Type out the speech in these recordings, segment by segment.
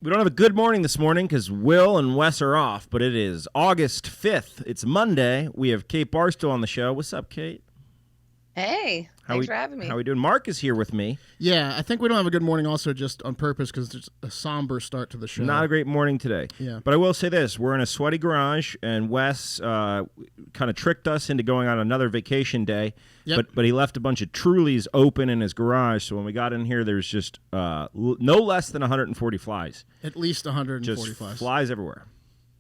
We don't have a good morning this morning because Will and Wes are off, but it is August 5th. It's Monday. We have Kate Barstool on the show. What's up, Kate? Hey, thanks for having me. How are we doing? Mark is here with me. Yeah, I think we don't have a good morning also just on purpose because it's a somber start to the show. Not a great morning today. Yeah. But I will say this. We're in a sweaty garage, and Wes kind of tricked us into going on another vacation day. Yep. But he left a bunch of Trulies open in his garage, so when we got in here, there's just no less than 140 flies. At least 140 Just flies. flies everywhere.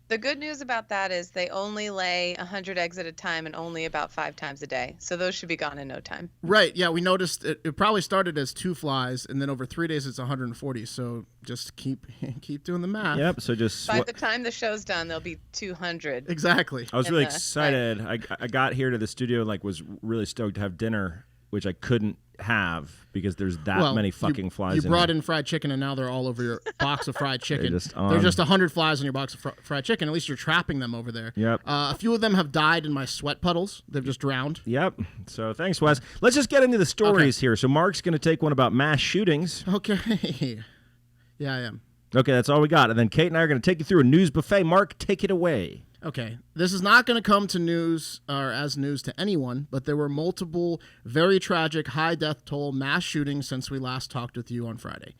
The good news about that is they only lay 100 eggs at a time and only about 5 times a day. So those should be gone in no time. Right, yeah, we noticed it probably started as 2 flies, and then over 3 days it's 140, so just keep doing the math. Yep, so just... By the time the show's done, there'll be 200. Exactly. I was really excited. I got here to the studio and was really stoked to have dinner, which I couldn't have because there's that many fucking flies. You brought in fried chicken, and now they're all over your box of fried chicken. There's just 100 flies on your box of fried chicken. At least you're trapping them over there. Yep. A few of them have died in my sweat puddles. They've just drowned. Yep. So thanks, Wes. Let's just get into the stories here. So Mark's going to take one about mass shootings. Okay. Yeah, I am. Okay, that's all we got. And then Kate and I are going to take you through a news buffet. Mark, take it away. Okay, this is not going to come to news or as news to anyone, but there were multiple very tragic high death toll mass shootings since we last talked with you on Friday.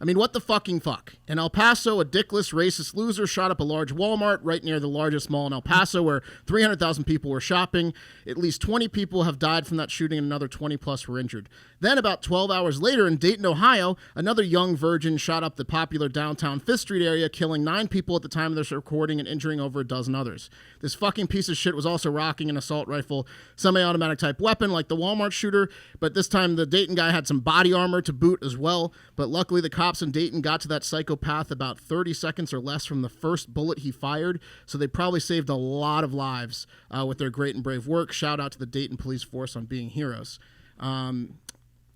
I mean, what the fucking fuck? In El Paso, a dickless, racist loser shot up a large Walmart right near the largest mall in El Paso where 300,000 people were shopping. At least 20 people have died from that shooting and another 20 plus were injured. Then about 12 hours later in Dayton, Ohio, another young virgin shot up the popular downtown Fifth Street area, killing 9 people at the time of this recording and injuring over a dozen others. This fucking piece of shit was also rocking an assault rifle, semi-automatic type weapon like the Walmart shooter, but this time the Dayton guy had some body armor to boot as well, but luckily the cops in Dayton got to that psychopath about 30 seconds or less from the first bullet he fired, so they probably saved a lot of lives with their great and brave work. Shout out to the Dayton police force on being heroes.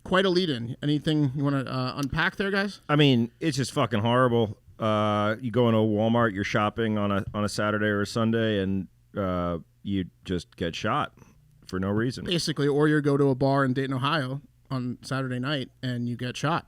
Quite a lead-in. Anything you want to unpack there, guys? I mean, it's just fucking horrible. You go into a Walmart, you're shopping on a Saturday or a Sunday, and you just get shot for no reason. Basically, or you go to a bar in Dayton, Ohio on Saturday night, and you get shot.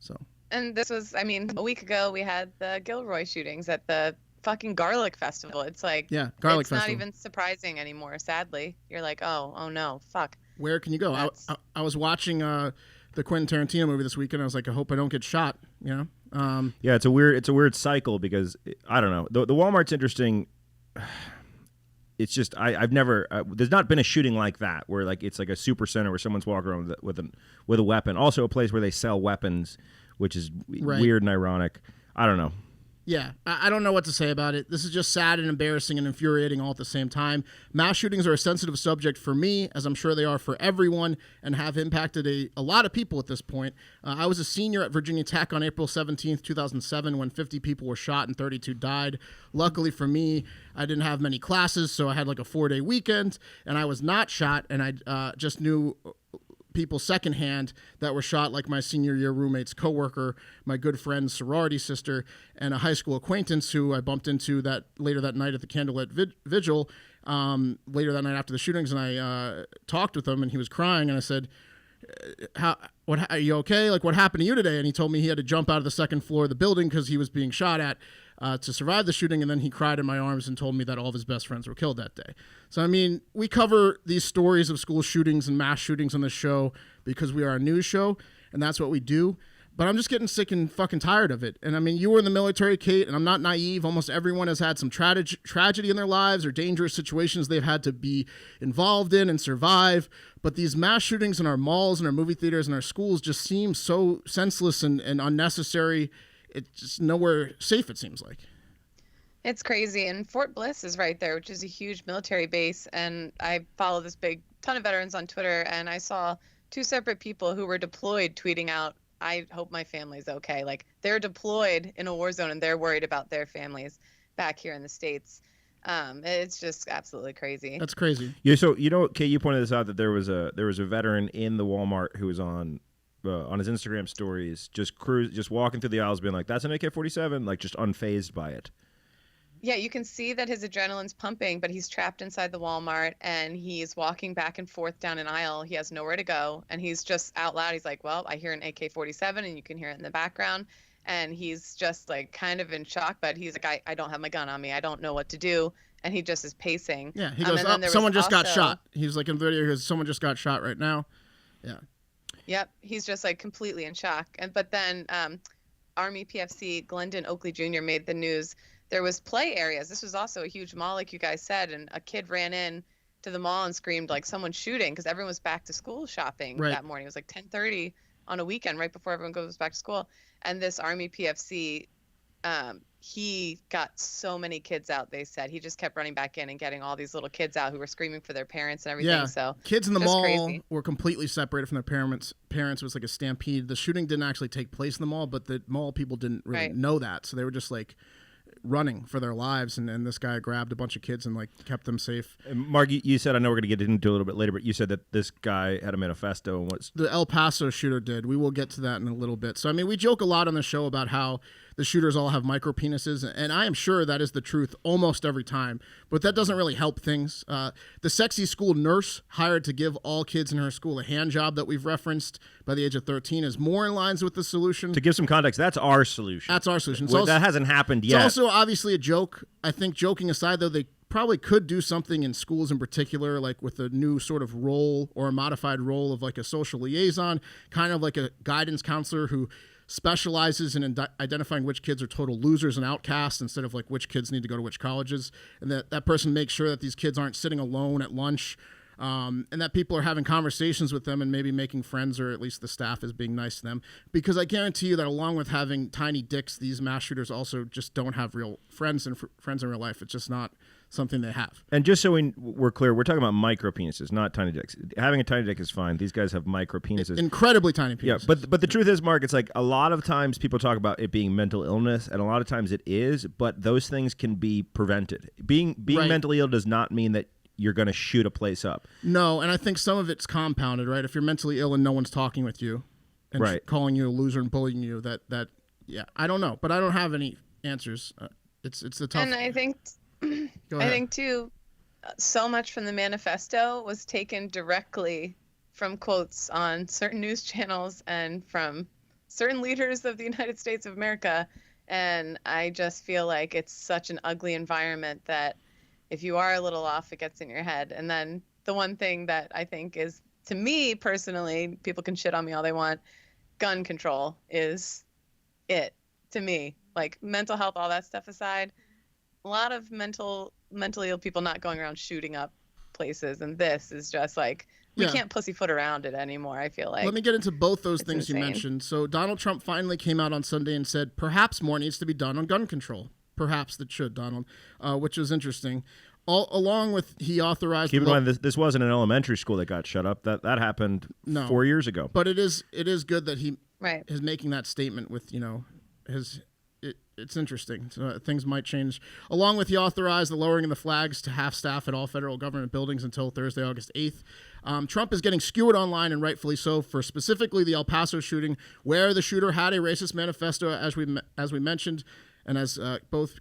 So. And this was, I mean, a week ago we had the Gilroy shootings at the fucking Garlic Festival. It's like, yeah, Garlic Festival. It's not even surprising anymore, sadly. You're like, oh no, fuck. Where can you go? I was watching the Quentin Tarantino movie this weekend. I was like, I hope I don't get shot, you know? Yeah, it's a weird cycle because, I don't know. The Walmart's interesting. It's just I've never there's not been a shooting like that where it's like a super center where someone's walking around with a weapon. Also a place where they sell weapons, which is weird and ironic. I don't know. Yeah, I don't know what to say about it. This is just sad and embarrassing and infuriating all at the same time. Mass shootings are a sensitive subject for me, as I'm sure they are for everyone, and have impacted a lot of people at this point. I was a senior at Virginia Tech on April 17th, 2007, when 50 people were shot and 32 died. Luckily for me, I didn't have many classes, so I had like a 4-day weekend, and I was not shot, and I just knew people secondhand that were shot, like my senior year roommate's coworker, my good friend's sorority sister, and a high school acquaintance who I bumped into later that night at the candlelit vigil, later that night after the shootings, and I talked with him, and he was crying, and I said, are you okay? Like, what happened to you today? And he told me he had to jump out of the second floor of the building because he was being shot at to survive the shooting, and then he cried in my arms and told me that all of his best friends were killed that day. So, I mean, we cover these stories of school shootings and mass shootings on this show because we are a news show, and that's what we do. But I'm just getting sick and fucking tired of it. And, I mean, you were in the military, Kate, and I'm not naive. Almost everyone has had some tragedy in their lives or dangerous situations they've had to be involved in and survive. But these mass shootings in our malls and our movie theaters and our schools just seem so senseless and unnecessary. It's just nowhere safe, it seems like. It's crazy. And Fort Bliss is right there, which is a huge military base. And I follow this big ton of veterans on Twitter, and I saw 2 separate people who were deployed tweeting out, I hope my family's okay. Like, they're deployed in a war zone and they're worried about their families back here in the States. It's just absolutely crazy. That's crazy. Yeah. So, Kate, you pointed this out that there was a veteran in the Walmart who was on his Instagram stories, just walking through the aisles being like, that's an AK-47, like just unfazed by it. Yeah, you can see that his adrenaline's pumping, but he's trapped inside the Walmart and he's walking back and forth down an aisle. He has nowhere to go. And he's just out loud. He's like, well, I hear an AK-47 and you can hear it in the background. and he's just like kind of in shock, but he's like, I don't have my gun on me. I don't know what to do. And he just is pacing. Yeah, he goes, someone just got shot. He's like in the video, he goes, someone just got shot right now. Yeah. Yep, he's just like completely in shock. But then Army PFC Glendon Oakley Jr. made the news. There was play areas. This was also a huge mall, like you guys said, and a kid ran in to the mall and screamed like someone's shooting because everyone was back to school shopping that morning. It was like 10:30 on a weekend right before everyone goes back to school. And this Army PFC, he got so many kids out, they said. He just kept running back in and getting all these little kids out who were screaming for their parents and everything. Yeah. So kids in the mall crazy. Were completely separated from their parents. It was like a stampede. The shooting didn't actually take place in the mall, but the mall people didn't really know that. So they were just like running for their lives, and this guy grabbed a bunch of kids and like kept them safe. And Mark, you said, I know we're going to get into it a little bit later, but you said that this guy had a manifesto. And what's the El Paso shooter did. We will get to that in a little bit. So I mean, we joke a lot on the show about how the shooters all have micro penises, and I am sure that is the truth almost every time, but that doesn't really help things. The sexy school nurse hired to give all kids in her school a hand job that we've referenced by the age of 13 is more in lines with the solution. To give some context, that's our solution. That's our solution. That hasn't happened yet. It's also obviously a joke. I think, joking aside, though, they probably could do something in schools in particular, like with a new sort of role or a modified role of like a social liaison, kind of like a guidance counselor who specializes in identifying which kids are total losers and outcasts instead of like which kids need to go to which colleges, and that person makes sure that these kids aren't sitting alone at lunch, and that people are having conversations with them and maybe making friends, or at least the staff is being nice to them, because I guarantee you that along with having tiny dicks, these mass shooters also just don't have real friends and friends in real life. It's just not something they have. And just so we're clear, we're talking about micro penises, not tiny dicks. Having a tiny dick is fine. These guys have micro penises. Incredibly tiny penises. Yeah, but the truth is, Mark, it's like a lot of times people talk about it being mental illness, and a lot of times it is, but those things can be prevented. Being mentally ill does not mean that you're going to shoot a place up. No, and I think some of it's compounded, right? If you're mentally ill and no one's talking with you and calling you a loser and bullying you, that I don't know, but I don't have any answers. It's the tough. And I think too, so much from the manifesto was taken directly from quotes on certain news channels and from certain leaders of the United States of America. And I just feel like it's such an ugly environment that if you are a little off, it gets in your head. And then the one thing that I think is, to me personally, people can shit on me all they want, gun control is it to me. Like mental health, all that stuff aside, a lot of mentally ill people not going around shooting up places, and this is just like we can't pussyfoot around it anymore, I feel like. Let me get into both those things insane. You mentioned. So Donald Trump finally came out on Sunday and said perhaps more needs to be done on gun control. Perhaps that should, Donald, which was interesting. Along with he authorized. Keep in mind this wasn't an elementary school that got shut up. That happened 4 years ago. But it is good that he right. is making that statement with, it's interesting. So things might change. Along with he authorized the lowering of the flags to half staff at all federal government buildings until Thursday, August 8th. Trump is getting skewered online, and rightfully so, for specifically the El Paso shooting, where the shooter had a racist manifesto, as we mentioned, and as both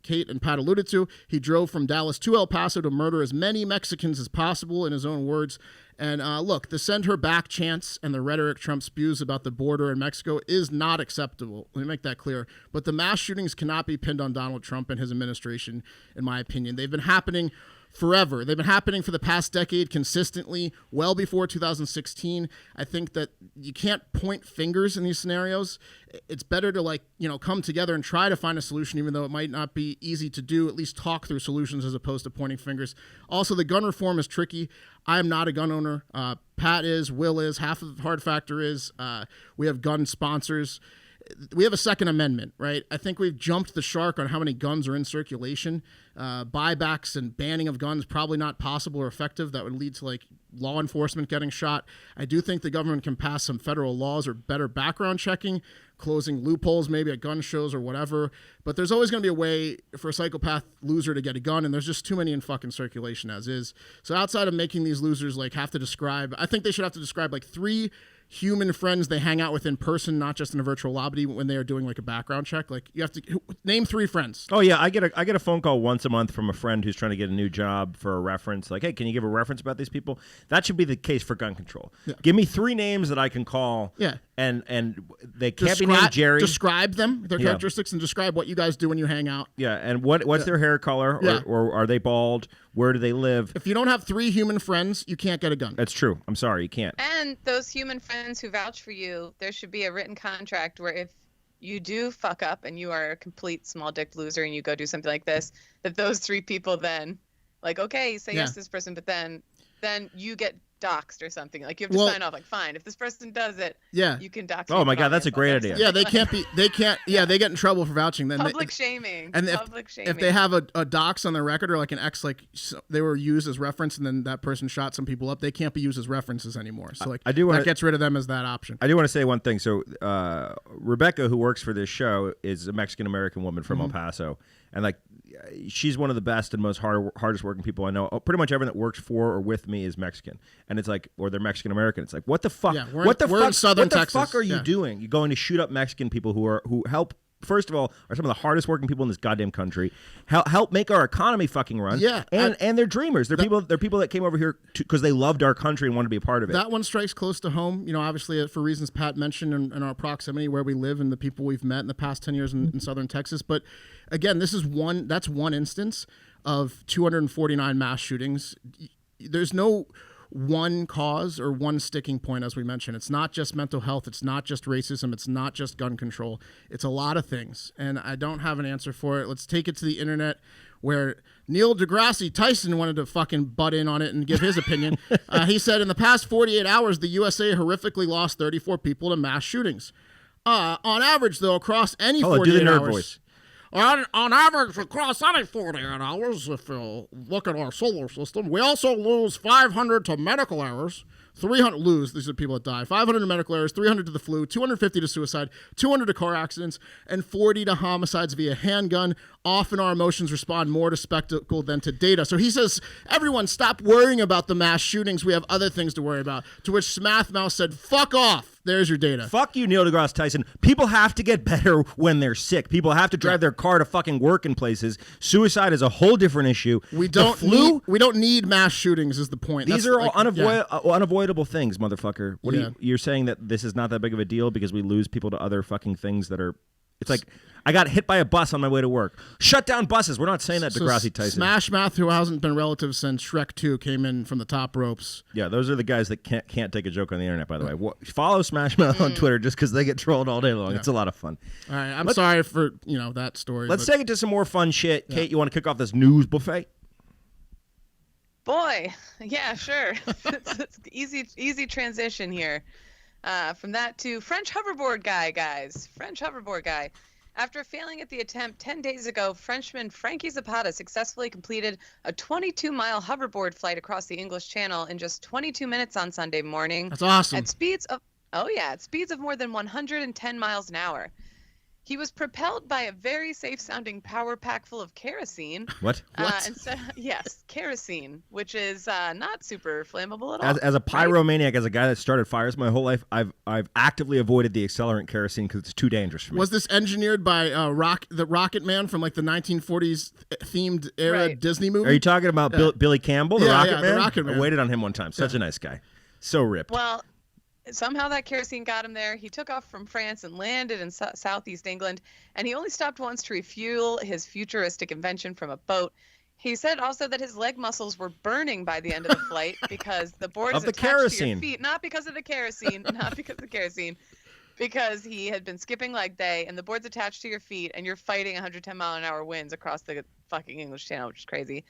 Kate and Pat alluded to. He drove from Dallas to El Paso to murder as many Mexicans as possible, in his own words. And look, the send her back chants and the rhetoric Trump spews about the border in Mexico is not acceptable. Let me make that clear. But the mass shootings cannot be pinned on Donald Trump and his administration, in my opinion. They've been happening forever. They've been happening for the past decade consistently, well before 2016. I think that you can't point fingers in these scenarios. It's better to come together and try to find a solution, even though it might not be easy to do, at least talk through solutions as opposed to pointing fingers. Also, the gun reform is tricky. I am not a gun owner. Pat is, Will is, half of Hard Factor is. We have gun sponsors. We have a Second Amendment, right? I think we've jumped the shark on how many guns are in circulation. Buybacks and banning of guns probably not possible or effective. That would lead to law enforcement getting shot. I do think the government can pass some federal laws or better background checking, closing loopholes maybe at gun shows or whatever. But there's always going to be a way for a psychopath loser to get a gun, and there's just too many in fucking circulation as is. So outside of making these losers have to describe, I think they should have to describe 3 human friends they hang out with in person, not just in a virtual lobby when they are doing like a background check? Like you have to name 3 friends. Oh yeah, I get a phone call once a month from a friend who's trying to get a new job for a reference. Like, hey, can you give a reference about these people? That should be the case for gun control. Yeah. Give me 3 names that I can call. Yeah. And they can't be named Jerry. Describe them, their characteristics, and describe what you guys do when you hang out. Yeah, and what's their hair color, or are they bald? Where do they live? If you don't have 3 human friends, you can't get a gun. That's true. I'm sorry, you can't. And those human friends who vouch for you, there should be a written contract where if you do fuck up and you are a complete small dick loser and you go do something like this, that those 3 people then, like, okay, say yes to this person, but then you get doxxed or something. Like you have to sign off. Like, fine, if this person does it, you can dox. Oh my god, that's a great idea. Yeah, they can't. Yeah, they get in trouble for vouching. Then public shaming. And if they have a dox on their record or like an ex, like they were used as reference, and then that person shot some people up, they can't be used as references anymore. So like that gets rid of them as that option. I do want to say one thing. So Rebecca, who works for this show, is a Mexican American woman from El Paso, and like she's one of the best and most hardest working people I know. Pretty much everyone that works for or with me is Mexican, and it's like, or they're Mexican American. It's like, what the fuck? Yeah, what the fuck are you Yeah. doing? You're going to shoot up Mexican people who help. First of all, are some of the hardest working people in this goddamn country. Help make our economy fucking run. Yeah, and they're dreamers. They're people that came over here because they loved our country and wanted to be a part of it. That one strikes close to home. You know, obviously for reasons Pat mentioned in our proximity where we live and the people we've met in the past 10 years in southern Texas. But again, that's one instance of 249 mass shootings. There's no one cause or one sticking point, as we mentioned. It's not just mental health. It's not just racism. It's not just gun control. It's a lot of things, and I don't have an answer for it. Let's take it to the internet, where Neil deGrasse Tyson wanted to fucking butt in on it and give his opinion. He said, in the past 48 hours, the USA horrifically lost 34 people to mass shootings. On average, though, across any 48 do the nerd hours... voice. On average, across any 48 hours, if you look at our solar system, we also lose 500 to medical errors, 300 lose, these are people that die, 500 to medical errors, 300 to the flu, 250 to suicide, 200 to car accidents, and 40 to homicides via handgun. Often our emotions respond more to spectacle than to data. So he says, everyone stop worrying about the mass shootings. We have other things to worry about. To which Smath Mouse said, fuck off. There's your data. Fuck you, Neil deGrasse Tyson. People have to get better when they're sick. People have to drive their car to fucking work in places. Suicide is a whole different issue. We don't need mass shootings is the point. These are all unavoidable things, motherfucker. You're saying that this is not that big of a deal because we lose people to other fucking things that are... It's like, I got hit by a bus on my way to work. Shut down buses. We're not saying that, deGrasse Tyson. Smash Mouth, who hasn't been relative since Shrek 2, came in from the top ropes. Yeah, those are the guys that can't take a joke on the internet, by the way. Follow Smash Mouth on Twitter just because they get trolled all day long. Yeah. It's a lot of fun. All right, I'm sorry for that story. Let's take it to some more fun shit. Yeah. Kate, you want to kick off this news buffet? Boy, yeah, sure. it's easy transition here. From that to French hoverboard guy, guys. French hoverboard guy. After failing at the attempt 10 days ago, Frenchman Frankie Zapata successfully completed a 22-mile hoverboard flight across the English Channel in just 22 minutes on Sunday morning. That's awesome. At speeds of more than 110 miles an hour. He was propelled by a very safe-sounding power pack full of kerosene. What? Yes, kerosene, which is not super flammable at all. As a pyromaniac, as a guy that started fires my whole life, I've actively avoided the accelerant kerosene because it's too dangerous for me. Was this engineered by the Rocket Man from like the 1940s themed era Disney movie? Are you talking about Billy Campbell, the Rocket Man? The Rocket Man. I waited on him one time. Such a nice guy. So ripped. Well, somehow that kerosene got him there. He took off from France and landed in southeast England, and he only stopped once to refuel his futuristic invention from a boat. He said also that his leg muscles were burning by the end of the flight because the board is attached to your feet, not because of the kerosene, because he had been skipping leg day, and the board's attached to your feet, and you're fighting 110-mile-an-hour winds across the fucking English Channel, which is crazy.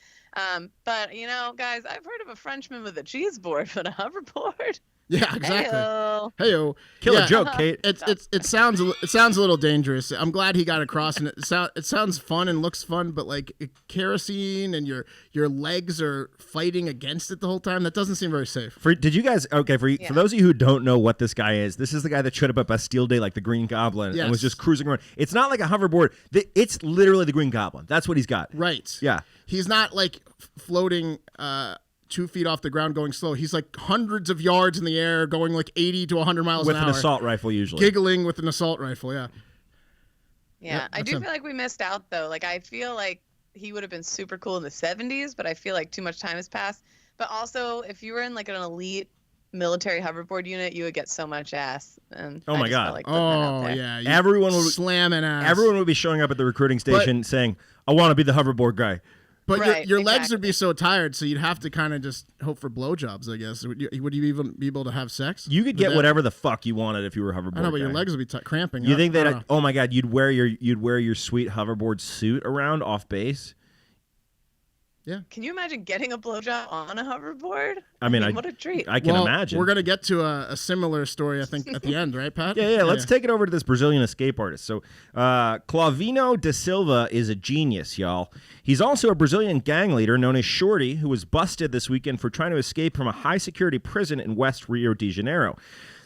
But, guys, I've heard of a Frenchman with a cheese board, but a hoverboard? Yeah, exactly. Heyo. Killer joke, Kate. It sounds a little dangerous. I'm glad he got across, and it sounds fun and looks fun, but like kerosene and your legs are fighting against it the whole time. That doesn't seem very safe. For those of you who don't know what this guy is, this is the guy that showed up at Bastille Day like the Green Goblin and was just cruising around. It's not like a hoverboard. It's literally the Green Goblin. That's what he's got. Right. Yeah. He's not like floating 2 feet off the ground going slow. He's like hundreds of yards in the air going like 80 to 100 miles with an hour. With an assault rifle usually. Giggling with an assault rifle, yeah. Yeah, Yep, I do feel like we missed out, though. Like, I feel like he would have been super cool in the 70s, but I feel like too much time has passed. But also, if you were in like an elite military hoverboard unit, you would get so much ass. And oh my God! Like yeah, everyone would slamming ass. Everyone would be showing up at the recruiting station saying, "I want to be the hoverboard guy." But right, your legs would be so tired, so you'd have to kind of just hope for blowjobs, I guess. Would you even be able to have sex? You could get whatever the fuck you wanted if you were a hoverboard. I know, but guy. your legs would be cramping. You think that? Oh my God! You'd wear your sweet hoverboard suit around off base. Yeah. Can you imagine getting a blowjob on a hoverboard? I mean, what a treat. I can imagine. We're going to get to a similar story, I think, at the end, right, Pat? Yeah. Let's take it over to this Brazilian escape artist. So, Clavino da Silva is a genius, y'all. He's also a Brazilian gang leader known as Shorty, who was busted this weekend for trying to escape from a high-security prison in West Rio de Janeiro.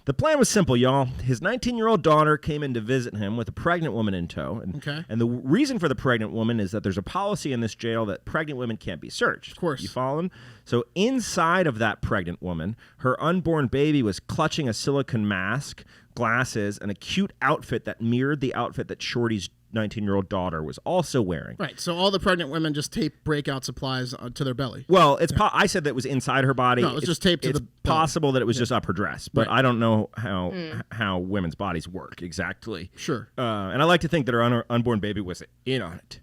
The plan was simple, y'all. His 19-year-old daughter came in to visit him with a pregnant woman in tow. And the reason for the pregnant woman is that there's a policy in this jail that pregnant women can't be searched. Of course. You following? So inside of that pregnant woman, her unborn baby was clutching a silicone mask, glasses, and a cute outfit that mirrored the outfit that Shorty's 19-year-old daughter was also wearing. Right, so all the pregnant women just tape breakout supplies to their belly. Well, it's I said that it was inside her body. No, it was just taped to the belly. It's possible that it was just up her dress, but I don't know how women's bodies work exactly. Sure. And I like to think that her unborn baby was in on it.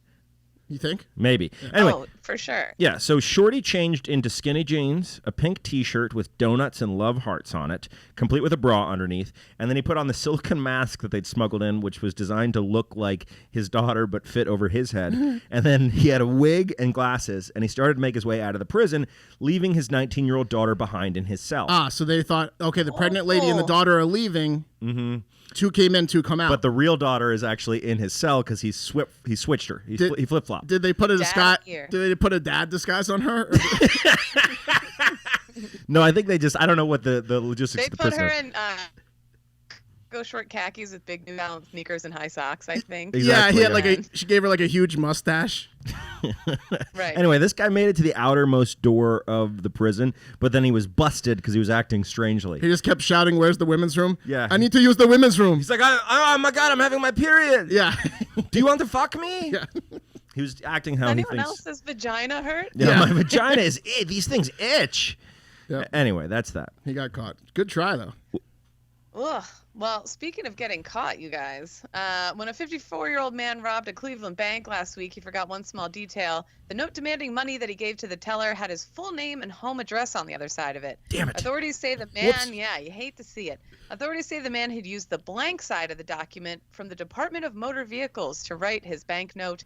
You think? Maybe. Anyway. Oh, for sure. Yeah, so Shorty changed into skinny jeans, a pink T-shirt with donuts and love hearts on it, complete with a bra underneath, and then he put on the silicone mask that they'd smuggled in, which was designed to look like his daughter but fit over his head. And then he had a wig and glasses, and he started to make his way out of the prison, leaving his 19-year-old daughter behind in his cell. So they thought, okay, the pregnant lady and the daughter are leaving. Mm-hmm. 2 came in, 2 come out. But the real daughter is actually in his cell because he switched her. He flip-flopped. Did they put a disguise? Did they put a dad disguise on her? No, I think they just. I don't know what the logistics. They put her in go short khakis with big New Balance sneakers and high socks, I think. Exactly, yeah, he had she gave her like a huge mustache. Right. Anyway, this guy made it to the outermost door of the prison, but then he was busted because he was acting strangely. He just kept shouting, "Where's the women's room? Yeah. I need to use the women's room." He's like, oh my God, I'm having my period. Yeah. Do you want to fuck me? Yeah. He was acting how Anyone he thinks. else's vagina hurt? Yeah, my vagina is these things itch. Yep. Anyway, that's that. He got caught. Good try though. Ugh. Well, speaking of getting caught, you guys, when a 54-year-old man robbed a Cleveland bank last week, he forgot one small detail. The note demanding money that he gave to the teller had his full name and home address on the other side of it. Damn it. Authorities say the man, you hate to see it. Authorities say the man had used the blank side of the document from the Department of Motor Vehicles to write his bank note,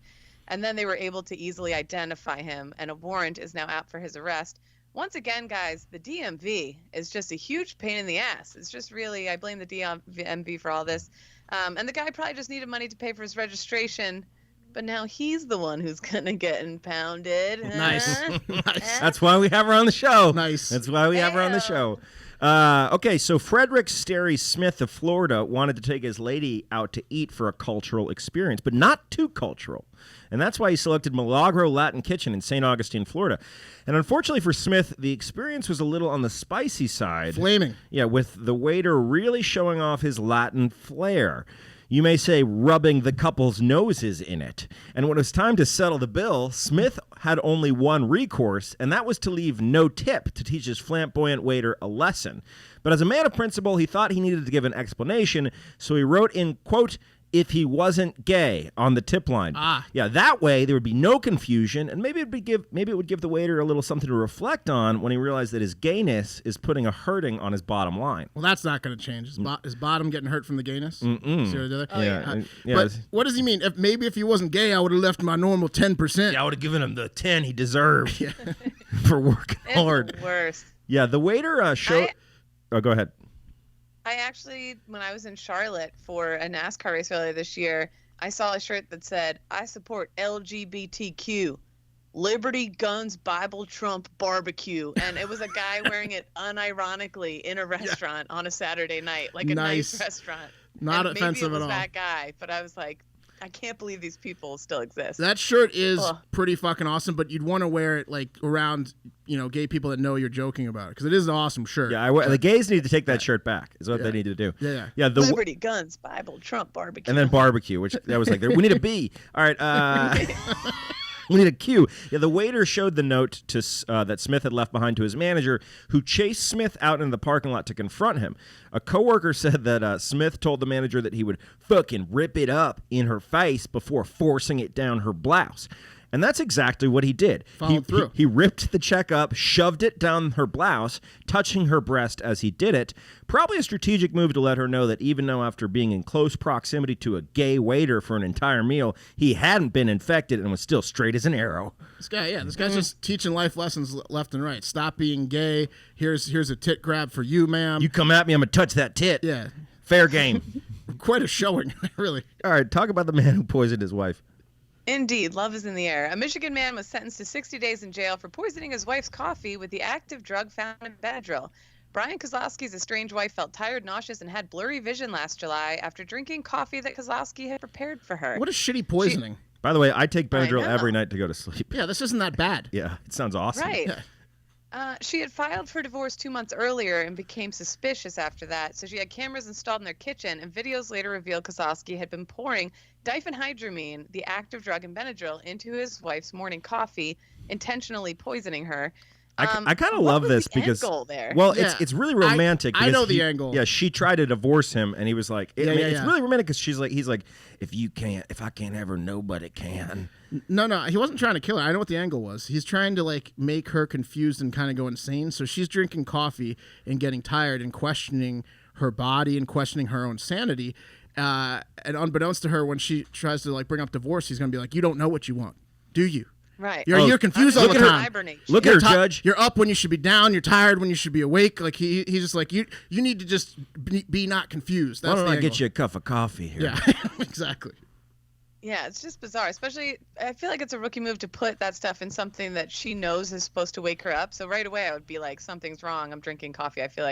and then they were able to easily identify him, and a warrant is now out for his arrest. Once again, guys, the DMV is just a huge pain in the ass. It's just really, I blame the DMV for all this. And the guy probably just needed money to pay for his registration, but now he's the one who's going to get impounded. Nice. Nice. That's why we have her on the show. Nice. That's why we have her on the show. Okay, so Frederick Sterry Smith of Florida wanted to take his lady out to eat for a cultural experience, but not too cultural. And that's why he selected Milagro Latin Kitchen in St. Augustine, Florida. And unfortunately for Smith, the experience was a little on the spicy side. Flaming. Yeah, with the waiter really showing off his Latin flair. You may say rubbing the couple's noses in it. And when it was time to settle the bill, Smith had only one recourse, and that was to leave no tip to teach his flamboyant waiter a lesson. But as a man of principle, he thought he needed to give an explanation, so he wrote in, quote, "if he wasn't gay" on the tip line. Yeah, that way there would be no confusion, and maybe it would give the waiter a little something to reflect on when he realized that his gayness is putting a hurting on his bottom line. Well, that's not going to change. Is bottom getting hurt from the gayness? See what I did there? Oh, yeah. But what does he mean? If he wasn't gay, I would have left my normal 10%. Yeah, I would have given him the 10 he deserved for working hard. It's the worst. Yeah, the waiter showed... Oh, go ahead. I actually, when I was in Charlotte for a NASCAR race earlier this year, I saw a shirt that said, "I support LGBTQ, Liberty, Guns, Bible, Trump, Barbecue." And it was a guy wearing it unironically in a restaurant on a Saturday night, like a nice restaurant. Not and offensive maybe it was at all. that guy, but I was like, I can't believe these people still exist. That shirt is Ugh. pretty fucking awesome, but you'd want to wear it like around, gay people that know you're joking about it, because it is an awesome shirt. Yeah, the gays need to take that shirt back. Is what they need to do. Yeah. The Liberty, guns, Bible, Trump, barbecue. and then barbecue, which that was like we need a B. All right. We need a Q. Yeah, the waiter showed the note to that Smith had left behind to his manager, who chased Smith out into the parking lot to confront him. A coworker said that Smith told the manager that he would fucking rip it up in her face before forcing it down her blouse. And that's exactly what he did. Followed through. He ripped the check up, shoved it down her blouse, touching her breast as he did it. Probably a strategic move to let her know that even though after being in close proximity to a gay waiter for an entire meal, he hadn't been infected and was still straight as an arrow. This guy's just teaching life lessons left and right. Stop being gay. Here's a tit grab for you, ma'am. You come at me, I'm going to touch that tit. Yeah. Fair game. Quite a showing, really. All right, talk about the man who poisoned his wife. Indeed, love is in the air. A Michigan man was sentenced to 60 days in jail for poisoning his wife's coffee with the active drug found in Benadryl. Brian Kozlowski's estranged wife felt tired, nauseous, and had blurry vision last July after drinking coffee that Kozlowski had prepared for her. What a shitty poisoning. By the way, I take Benadryl know. every night to go to sleep. Yeah, this isn't that bad. Yeah, it sounds awesome. Right. Yeah. She had filed for divorce 2 months earlier and became suspicious after that. So she had cameras installed in their kitchen, and videos later revealed Kozlowski had been pouring diphenhydramine, the active drug in Benadryl, into his wife's morning coffee, intentionally poisoning her. I kind of what love was this the because end goal there? well, Yeah. it's really romantic. I because know the angle. Yeah, she tried to divorce him, and he was like, Yeah, it's really romantic because he's like, if I can't ever, nobody can. No, he wasn't trying to kill her. I know what the angle was. He's trying to make her confused and kind of go insane. So she's drinking coffee and getting tired and questioning her body and questioning her own sanity. And unbeknownst to her, when she tries to bring up divorce, he's gonna be like, "You don't know what you want, do you? Right. You're confused all the time. Look at her, Judge. You're up when you should be down. You're tired when you should be awake." He's just like, you need to just be not confused. That's Why don't the I angle. get you a cup of coffee here? Yeah, exactly. Yeah, it's just bizarre. Especially, I feel like it's a rookie move to put that stuff in something that she knows is supposed to wake her up. So right away, I would be like, something's wrong. I'm drinking coffee. I feel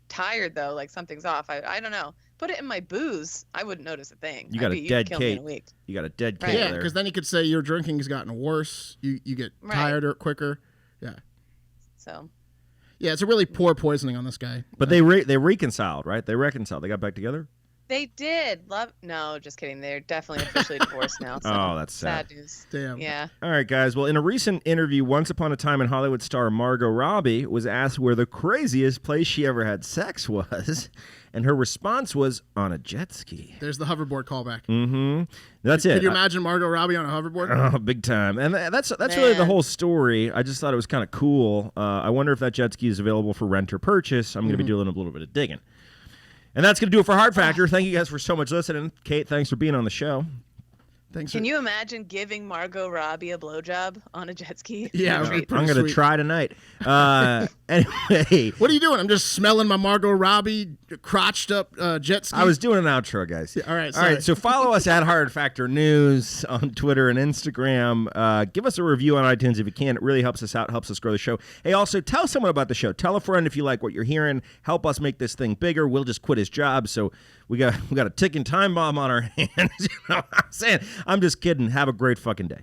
tired though, something's off. I don't know. Put it in my booze, I wouldn't notice a thing. You got a dead kill me in Kate. a week. You got a dead Right. Kate Yeah, there. because then you could say your drinking has gotten worse. You get Right. tired quicker. Yeah. So. Yeah, it's a really poor poisoning on this guy. But they reconciled, right? They reconciled. They got back together. They did. No, just kidding. They're definitely officially divorced now. So Oh, that's sad. news. Damn. Yeah. All right, guys. Well, in a recent interview, Once Upon a Time in Hollywood star Margot Robbie was asked where the craziest place she ever had sex was, and her response was on a jet ski. There's the hoverboard callback. Mm-hmm. That's it. Could you imagine Margot Robbie on a hoverboard? Oh, big time. And that's really the Man. whole story. I just thought it was kind of cool. I wonder if that jet ski is available for rent or purchase. I'm going to be doing a little bit of digging. And that's going to do it for Hard Factor. Thank you guys for so much listening. Kate, thanks for being on the show. Thanks. Can you imagine giving Margot Robbie a blowjob on a jet ski? Yeah, Treat. pretty I'm going to sweet. try tonight. Anyway, What are you doing? I'm just smelling my Margot Robbie crotched up jet ski. I was doing an outro, guys. all right, All sorry. right. So follow us at Hard Factor News on Twitter and Instagram. Give us a review on iTunes if you can. It really helps us out, helps us grow the show. Hey, also tell someone about the show. Tell a friend if you like what you're hearing. Help us make this thing bigger. We'll just quit his job. So we got a ticking time bomb on our hands. You know what I'm saying? I'm just kidding. Have a great fucking day.